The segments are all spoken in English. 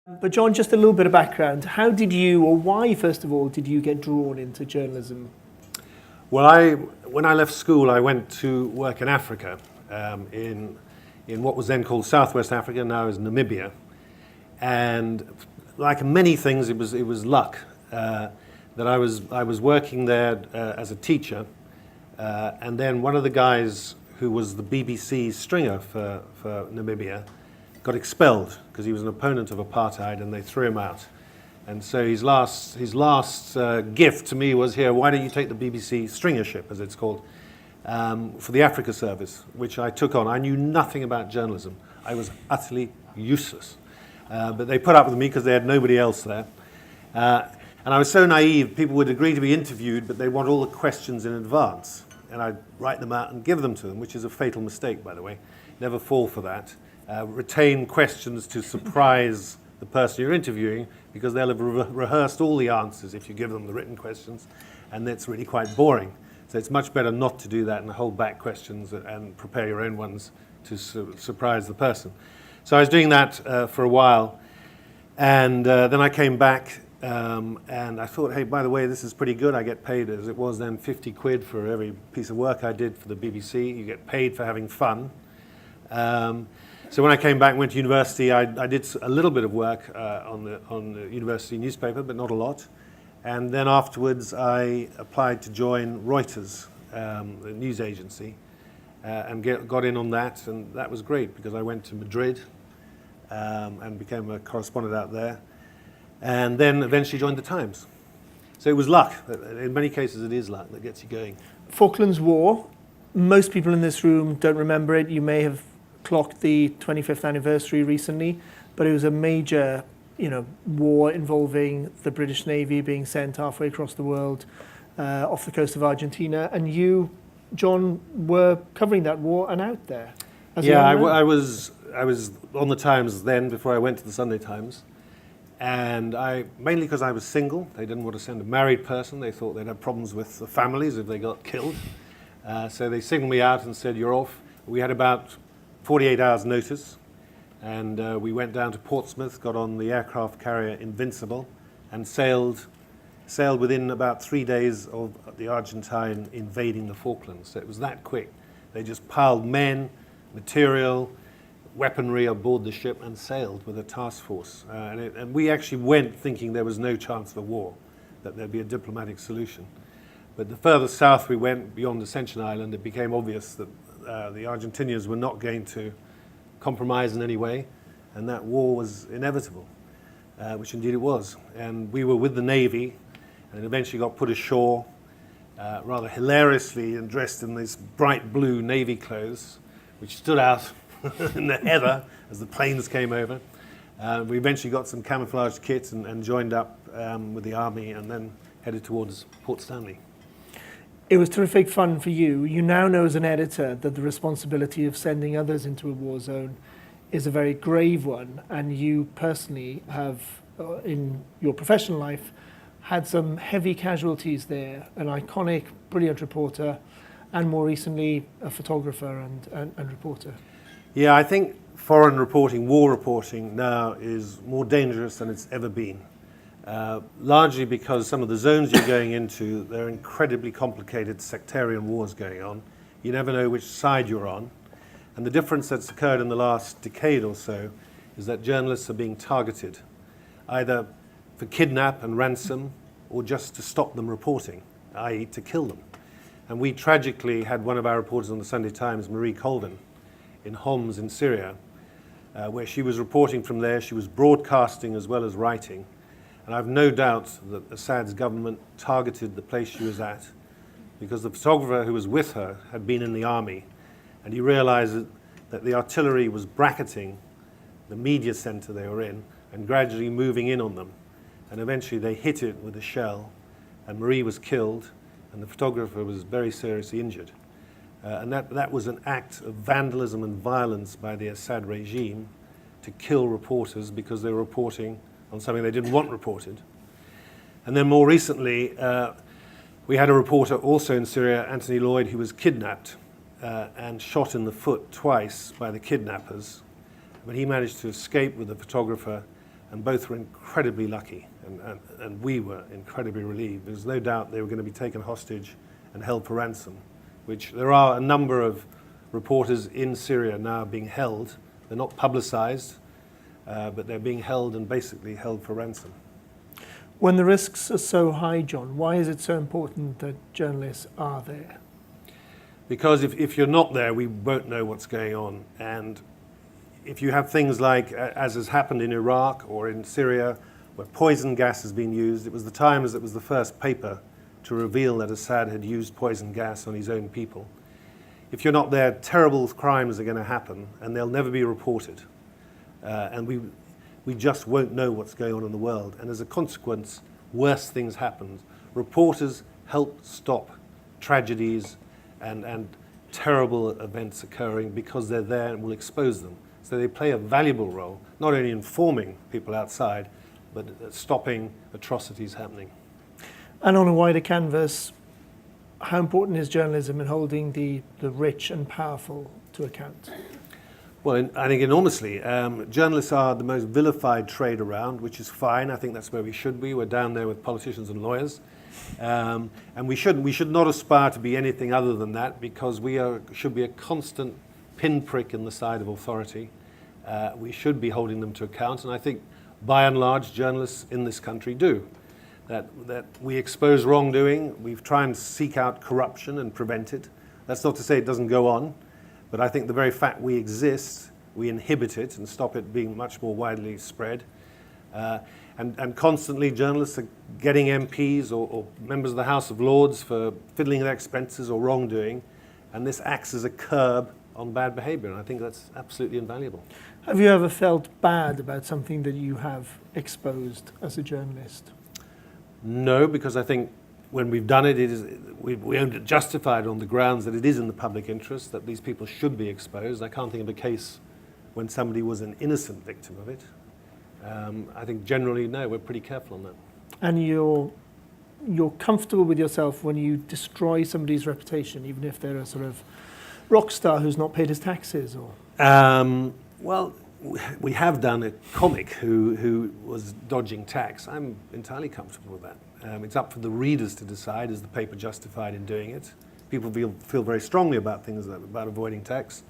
But John, just a little bit of background. How did you, or why, first of all, did you get drawn into journalism? Well, when I left school, I went to work in Africa, in what was then called Southwest Africa, now is Namibia. And like many things, it was luck that I was working there as a teacher, and then one of the guys who was the BBC stringer for Namibia got expelled because he was an opponent of apartheid, and they threw him out. And so his last gift to me was, here, why don't you take the BBC stringership, as it's called, for the Africa service, which I took on. I knew nothing about journalism. I was utterly useless. But they put up with me because they had nobody else there. And I was so naive, people would agree to be interviewed, but they want all the questions in advance. And I'd write them out and give them to them, which is a fatal mistake, by the way. Never fall for that. Retain questions to surprise the person you're interviewing, because they'll have rehearsed all the answers if you give them the written questions, and that's really quite boring. So it's much better not to do that and hold back questions and prepare your own ones to surprise the person. So I was doing that for a while, and then I came back and I thought, hey, by the way, this is pretty good. I get paid, as it was then, 50 quid for every piece of work I did for the BBC. You get paid for having fun. So when I came back and went to university, I did a little bit of work on the university newspaper, but not a lot. And then afterwards, I applied to join Reuters, the news agency, and got in on that. And that was great, because I went to Madrid and became a correspondent out there. And then eventually joined the Times. So it was luck. In many cases, it is luck that gets you going. Falklands War, most people in this room don't remember it. You may have clocked the 25th anniversary recently, but it was a major, war involving the British Navy being sent halfway across the world off the coast of Argentina, and you, John, were covering that war and out there. Yeah, I was on the Times then before I went to the Sunday Times, and mainly because I was single. They didn't want to send a married person. They thought they'd have problems with the families if they got killed. So they signaled me out and said, "You're off." We had about 48 hours notice, and we went down to Portsmouth, got on the aircraft carrier Invincible, and sailed within about 3 days of the Argentine invading the Falklands. So it was that quick. They just piled men, material, weaponry aboard the ship and sailed with a task force. And we actually went thinking there was no chance of a war, that there'd be a diplomatic solution. But the further south we went, beyond Ascension Island, it became obvious that the Argentinians were not going to compromise in any way, and that war was inevitable, which indeed it was. And we were with the Navy, and eventually got put ashore, rather hilariously, and dressed in these bright blue Navy clothes, which stood out in the heather as the planes came over. We eventually got some camouflage kits and joined up with the army, and then headed towards Port Stanley. It was terrific fun for you. You now know as an editor that the responsibility of sending others into a war zone is a very grave one, and you personally have, in your professional life, had some heavy casualties there, an iconic, brilliant reporter, and more recently, a photographer and reporter. Yeah, I think foreign reporting, war reporting now is more dangerous than it's ever been. Largely because some of the zones you're going into, there are incredibly complicated sectarian wars going on. You never know which side you're on. And the difference that's occurred in the last decade or so is that journalists are being targeted, either for kidnap and ransom, or just to stop them reporting, i.e. to kill them. And we tragically had one of our reporters on the Sunday Times, Marie Colvin, in Homs in Syria, where she was reporting from there. She was broadcasting as well as writing. And I've no doubt that Assad's government targeted the place she was at, because the photographer who was with her had been in the army, and he realized that the artillery was bracketing the media center they were in and gradually moving in on them. And eventually they hit it with a shell, and Marie was killed, and the photographer was very seriously injured. And that was an act of vandalism and violence by the Assad regime to kill reporters because they were reporting on something they didn't want reported. And then more recently, we had a reporter also in Syria, Anthony Lloyd, who was kidnapped and shot in the foot twice by the kidnappers. But he managed to escape with the photographer and both were incredibly lucky, and we were incredibly relieved. There's no doubt they were going to be taken hostage and held for ransom, which there are a number of reporters in Syria now being held. They're not publicized, but they're being held and basically held for ransom. When the risks are so high, John, why is it so important that journalists are there? Because if you're not there, we won't know what's going on. And if you have things like, as has happened in Iraq or in Syria, where poison gas has been used, it was the Times that was the first paper to reveal that Assad had used poison gas on his own people. If you're not there, terrible crimes are going to happen, and they'll never be reported. And we just won't know what's going on in the world. And as a consequence, worse things happen. Reporters help stop tragedies and terrible events occurring because they're there and will expose them. So they play a valuable role, not only informing people outside, but stopping atrocities happening. And on a wider canvas, how important is journalism in holding the rich and powerful to account? Well, I think enormously. Journalists are the most vilified trade around, which is fine. I think that's where we should be. We're down there with politicians and lawyers. And we should not aspire to be anything other than that, because we should be a constant pinprick in the side of authority. We should be holding them to account, and I think by and large journalists in this country do. That we expose wrongdoing, we try and seek out corruption and prevent it. That's not to say it doesn't go on, but I think the very fact we exist, we inhibit it and stop it being much more widely spread. And constantly journalists are getting MPs or members of the House of Lords for fiddling their expenses or wrongdoing, and this acts as a curb on bad behavior, and I think that's absolutely invaluable. Have you ever felt bad about something that you have exposed as a journalist? No, because I think when we've done it, we only justified on the grounds that it is in the public interest, that these people should be exposed. I can't think of a case when somebody was an innocent victim of it. I think generally, no, we're pretty careful on that. And you're comfortable with yourself when you destroy somebody's reputation, even if they're a sort of rock star who's not paid his taxes? Or well, we have done a comic who was dodging tax. I'm entirely comfortable with that. It's up for the readers to decide, is the paper justified in doing it? People feel very strongly about things about avoiding tax.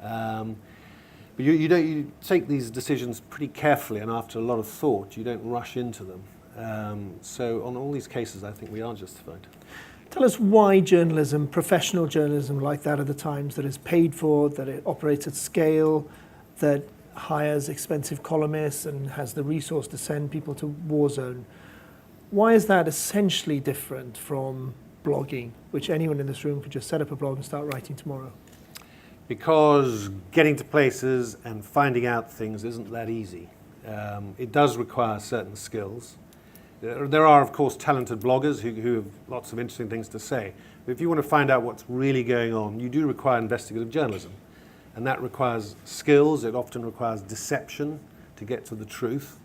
But you take these decisions pretty carefully and after a lot of thought. You don't rush into them. So on all these cases, I think we are justified. Tell us why journalism, professional journalism like that of the Times, that is paid for, that it operates at scale, that hires expensive columnists and has the resource to send people to war zone, why is that essentially different from blogging, which anyone in this room could just set up a blog and start writing tomorrow? Because getting to places and finding out things isn't that easy. It does require certain skills. There are, of course, talented bloggers who have lots of interesting things to say. But if you want to find out what's really going on, you do require investigative journalism. And that requires skills. It often requires deception to get to the truth.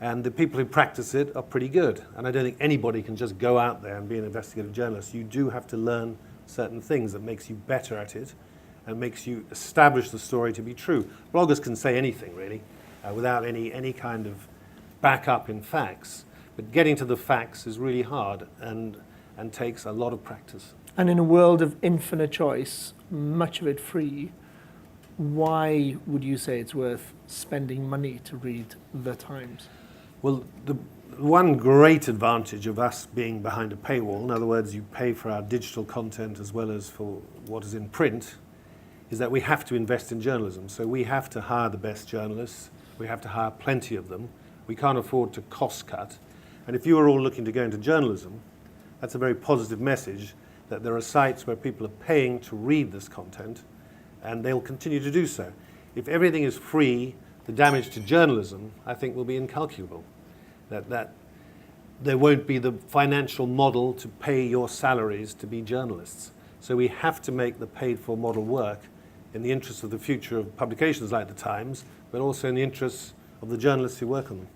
And the people who practice it are pretty good. And I don't think anybody can just go out there and be an investigative journalist. You do have to learn certain things that makes you better at it and makes you establish the story to be true. Bloggers can say anything, really, without any kind of backup in facts. But getting to the facts is really hard and takes a lot of practice. And in a world of infinite choice, much of it free, why would you say it's worth spending money to read The Times? Well, the one great advantage of us being behind a paywall, in other words, you pay for our digital content as well as for what is in print, is that we have to invest in journalism. So we have to hire the best journalists. We have to hire plenty of them. We can't afford to cost cut. And if you are all looking to go into journalism, that's a very positive message that there are sites where people are paying to read this content, and they'll continue to do so. If everything is free, the damage to journalism, I think, will be incalculable. That there won't be the financial model to pay your salaries to be journalists. So we have to make the paid-for model work in the interest of the future of publications like The Times, but also in the interests of the journalists who work on them.